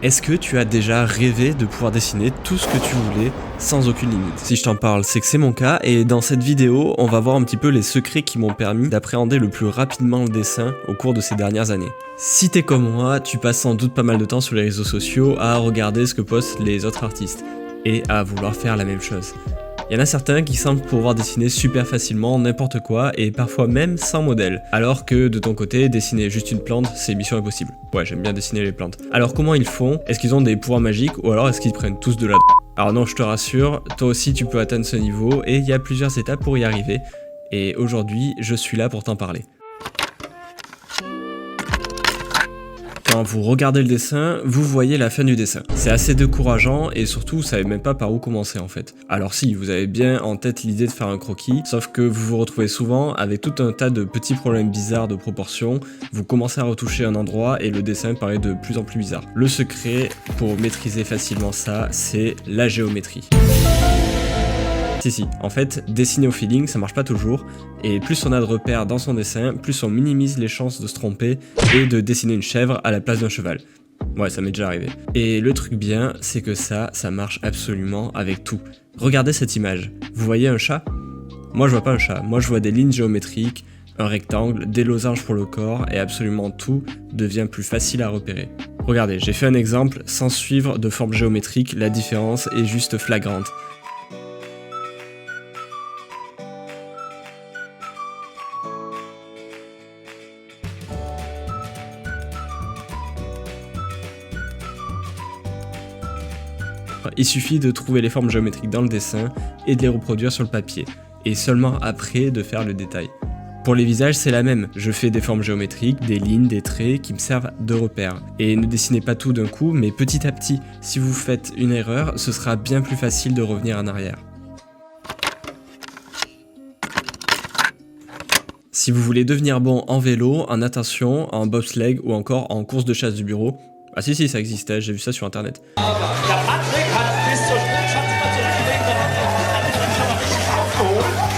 Est-ce que tu as déjà rêvé de pouvoir dessiner tout ce que tu voulais sans aucune limite? Si je t'en parle, c'est que c'est mon cas, et dans cette vidéo, on va voir un petit peu les secrets qui m'ont permis d'appréhender le plus rapidement le dessin au cours de ces dernières années. Si t'es comme moi, tu passes sans doute pas mal de temps sur les réseaux sociaux à regarder ce que postent les autres artistes, et à vouloir faire la même chose. Il y en a certains qui semblent pouvoir dessiner super facilement n'importe quoi et parfois même sans modèle, alors que de ton côté, dessiner juste une plante, c'est mission impossible. Ouais, j'aime bien dessiner les plantes. Alors comment ils font? Est-ce qu'ils ont des pouvoirs magiques ou alors est-ce qu'ils prennent tous de la Alors non, je te rassure, toi aussi tu peux atteindre ce niveau et il y a plusieurs étapes pour y arriver. Et aujourd'hui, je suis là pour t'en parler. Quand vous regardez le dessin, vous voyez la fin du dessin. C'est assez décourageant et surtout vous savez même pas par où commencer en fait. Alors si, vous avez bien en tête l'idée de faire un croquis, sauf que vous vous retrouvez souvent avec tout un tas de petits problèmes bizarres de proportion, vous commencez à retoucher un endroit et le dessin paraît de plus en plus bizarre. Le secret pour maîtriser facilement ça, c'est la géométrie. Si, en fait, dessiner au feeling, ça marche pas toujours, et plus on a de repères dans son dessin, plus on minimise les chances de se tromper et de dessiner une chèvre à la place d'un cheval. Ouais, ça m'est déjà arrivé. Et le truc bien, c'est que ça marche absolument avec tout. Regardez cette image, vous voyez un chat? Moi je vois pas un chat, moi je vois des lignes géométriques, un rectangle, des losanges pour le corps, et absolument tout devient plus facile à repérer. Regardez, j'ai fait un exemple, sans suivre de forme géométrique, la différence est juste flagrante. Il suffit de trouver les formes géométriques dans le dessin et de les reproduire sur le papier, et seulement après de faire le détail. Pour les visages, c'est la même, je fais des formes géométriques, des lignes, des traits qui me servent de repères. Et ne dessinez pas tout d'un coup, mais petit à petit. Si vous faites une erreur, ce sera bien plus facile de revenir en arrière. Si vous voulez devenir bon en vélo, en natation, en bobsleigh ou encore en course de chasse du bureau, ah si ça existait, j'ai vu ça sur internet.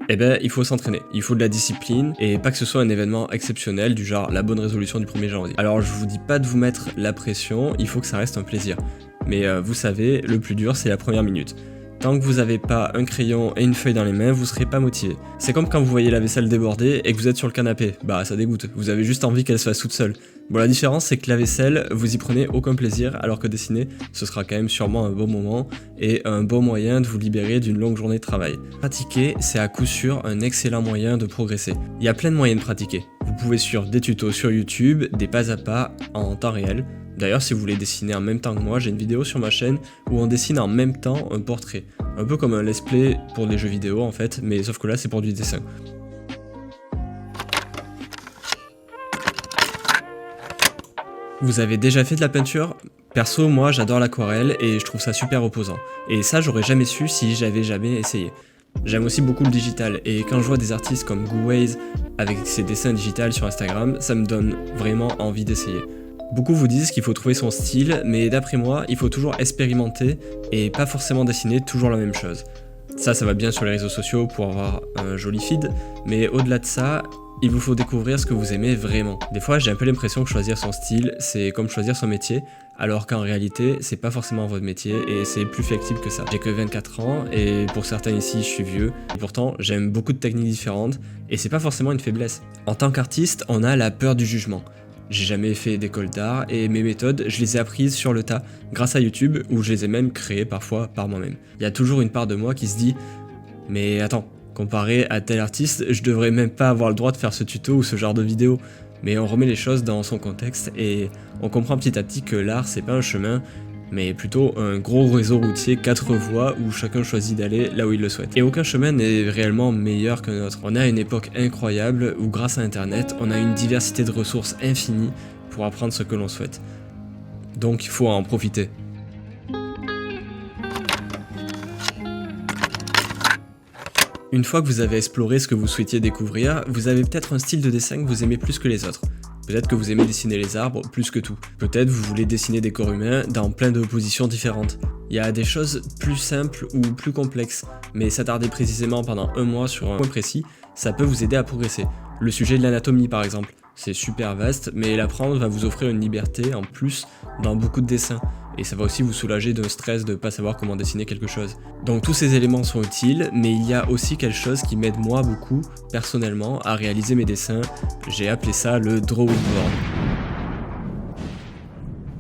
Eh ben, il faut s'entraîner, il faut de la discipline, et pas que ce soit un événement exceptionnel du genre la bonne résolution du 1er janvier. Alors je vous dis pas de vous mettre la pression, il faut que ça reste un plaisir. Mais vous savez, le plus dur c'est la première minute. Tant que vous n'avez pas un crayon et une feuille dans les mains, vous serez pas motivé. C'est comme quand vous voyez la vaisselle déborder et que vous êtes sur le canapé. Bah ça dégoûte, vous avez juste envie qu'elle se fasse toute seule. Bon, la différence c'est que la vaisselle, vous y prenez aucun plaisir, alors que dessiner, ce sera quand même sûrement un bon moment et un bon moyen de vous libérer d'une longue journée de travail. Pratiquer, c'est à coup sûr un excellent moyen de progresser. Il y a plein de moyens de pratiquer. Vous pouvez suivre des tutos sur YouTube, des pas à pas en temps réel. D'ailleurs, si vous voulez dessiner en même temps que moi, j'ai une vidéo sur ma chaîne où on dessine en même temps un portrait. Un peu comme un let's play pour les jeux vidéo en fait, mais sauf que là c'est pour du dessin. Vous avez déjà fait de la peinture? Perso, moi j'adore l'aquarelle et je trouve ça super reposant. Et ça j'aurais jamais su si j'avais jamais essayé. J'aime aussi beaucoup le digital, et quand je vois des artistes comme Gooways avec ses dessins digitales sur Instagram, ça me donne vraiment envie d'essayer. Beaucoup vous disent qu'il faut trouver son style, mais d'après moi, il faut toujours expérimenter et pas forcément dessiner toujours la même chose. Ça va bien sur les réseaux sociaux pour avoir un joli feed, mais au-delà de ça, il vous faut découvrir ce que vous aimez vraiment. Des fois, j'ai un peu l'impression que choisir son style, c'est comme choisir son métier, alors qu'en réalité, c'est pas forcément votre métier et c'est plus flexible que ça. J'ai que 24 ans et pour certains ici, je suis vieux. Et pourtant, j'aime beaucoup de techniques différentes et c'est pas forcément une faiblesse. En tant qu'artiste, on a la peur du jugement. J'ai jamais fait d'école d'art et mes méthodes, je les ai apprises sur le tas, grâce à YouTube, où je les ai même créées parfois par moi-même. Il y a toujours une part de moi qui se dit « Mais attends, comparé à tel artiste, je devrais même pas avoir le droit de faire ce tuto ou ce genre de vidéo. » Mais on remet les choses dans son contexte et on comprend petit à petit que l'art c'est pas un chemin, mais plutôt un gros réseau routier 4 voies où chacun choisit d'aller là où il le souhaite. Et aucun chemin n'est réellement meilleur qu'un autre. On a une époque incroyable où grâce à internet, on a une diversité de ressources infinies pour apprendre ce que l'on souhaite. Donc il faut en profiter. Une fois que vous avez exploré ce que vous souhaitiez découvrir, vous avez peut-être un style de dessin que vous aimez plus que les autres. Peut-être que vous aimez dessiner les arbres plus que tout. Peut-être vous voulez dessiner des corps humains dans plein de positions différentes. Il y a des choses plus simples ou plus complexes, mais s'attarder précisément pendant un mois sur un point précis, ça peut vous aider à progresser. Le sujet de l'anatomie par exemple. c'est super vaste, mais l'apprendre va vous offrir une liberté en plus dans beaucoup de dessins. Et ça va aussi vous soulager d'un stress de ne pas savoir comment dessiner quelque chose. Donc tous ces éléments sont utiles, mais il y a aussi quelque chose qui m'aide moi beaucoup, personnellement, à réaliser mes dessins. J'ai appelé ça le drawing board.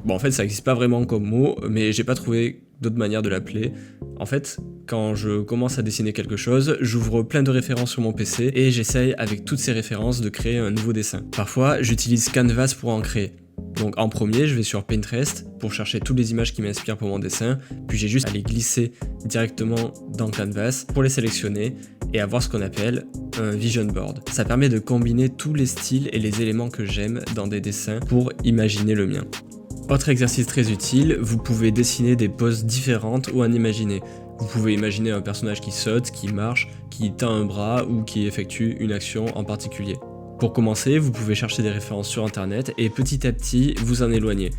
Bon, en fait, ça n'existe pas vraiment comme mot, mais j'ai pas trouvé d'autre manière de l'appeler. En fait, quand je commence à dessiner quelque chose, j'ouvre plein de références sur mon PC et j'essaye avec toutes ces références de créer un nouveau dessin. Parfois, j'utilise Canvas pour en créer. Donc en premier, je vais sur Pinterest pour chercher toutes les images qui m'inspirent pour mon dessin, puis j'ai juste à les glisser directement dans Canvas pour les sélectionner et avoir ce qu'on appelle un vision board. Ça permet de combiner tous les styles et les éléments que j'aime dans des dessins pour imaginer le mien. Autre exercice très utile, vous pouvez dessiner des poses différentes ou en imaginer. Vous pouvez imaginer un personnage qui saute, qui marche, qui tend un bras ou qui effectue une action en particulier. Pour commencer, vous pouvez chercher des références sur internet et petit à petit vous en éloigner.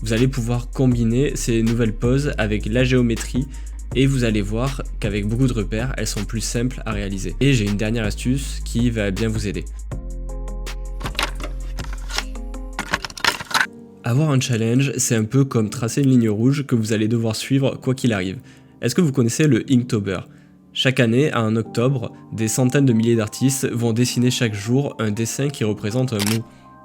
Vous allez pouvoir combiner ces nouvelles poses avec la géométrie et vous allez voir qu'avec beaucoup de repères, elles sont plus simples à réaliser. Et j'ai une dernière astuce qui va bien vous aider. Avoir un challenge, c'est un peu comme tracer une ligne rouge que vous allez devoir suivre quoi qu'il arrive. Est-ce que vous connaissez le Inktober ? Chaque année, en octobre, des centaines de milliers d'artistes vont dessiner chaque jour un dessin qui représente un mot.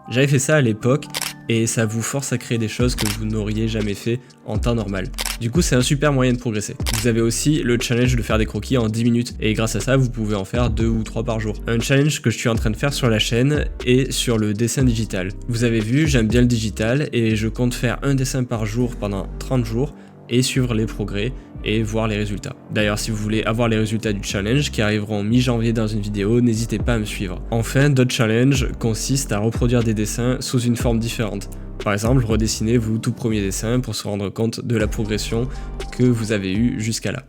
J'avais fait ça à l'époque et ça vous force à créer des choses que vous n'auriez jamais fait en temps normal. Du coup, c'est un super moyen de progresser. Vous avez aussi le challenge de faire des croquis en 10 minutes et grâce à ça, vous pouvez en faire 2 ou 3 par jour. Un challenge que je suis en train de faire sur la chaîne est sur le dessin digital. Vous avez vu, j'aime bien le digital et je compte faire un dessin par jour pendant 30 jours et suivre les progrès et voir les résultats. D'ailleurs, si vous voulez avoir les résultats du challenge qui arriveront mi-janvier dans une vidéo, n'hésitez pas à me suivre. Enfin, d'autres challenges consistent à reproduire des dessins sous une forme différente. Par exemple, redessinez vos tout premiers dessins pour se rendre compte de la progression que vous avez eue jusqu'à là.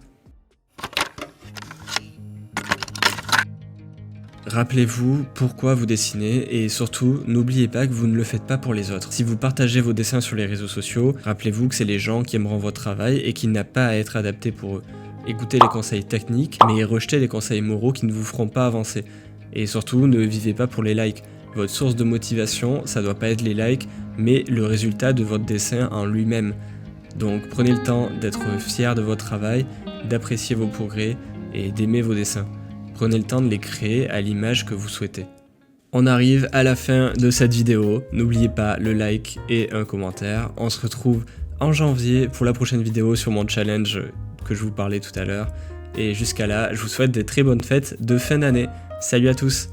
Rappelez-vous pourquoi vous dessinez et surtout, n'oubliez pas que vous ne le faites pas pour les autres. Si vous partagez vos dessins sur les réseaux sociaux, rappelez-vous que c'est les gens qui aimeront votre travail et qu'il n'a pas à être adapté pour eux. Écoutez les conseils techniques, mais rejetez les conseils moraux qui ne vous feront pas avancer. Et surtout, ne vivez pas pour les likes. Votre source de motivation, ça doit pas être les likes, mais le résultat de votre dessin en lui-même. Donc prenez le temps d'être fier de votre travail, d'apprécier vos progrès et d'aimer vos dessins. Prenez le temps de les créer à l'image que vous souhaitez. On arrive à la fin de cette vidéo. N'oubliez pas le like et un commentaire. On se retrouve en janvier pour la prochaine vidéo sur mon challenge que je vous parlais tout à l'heure. Et jusqu'à là, je vous souhaite des très bonnes fêtes de fin d'année. Salut à tous!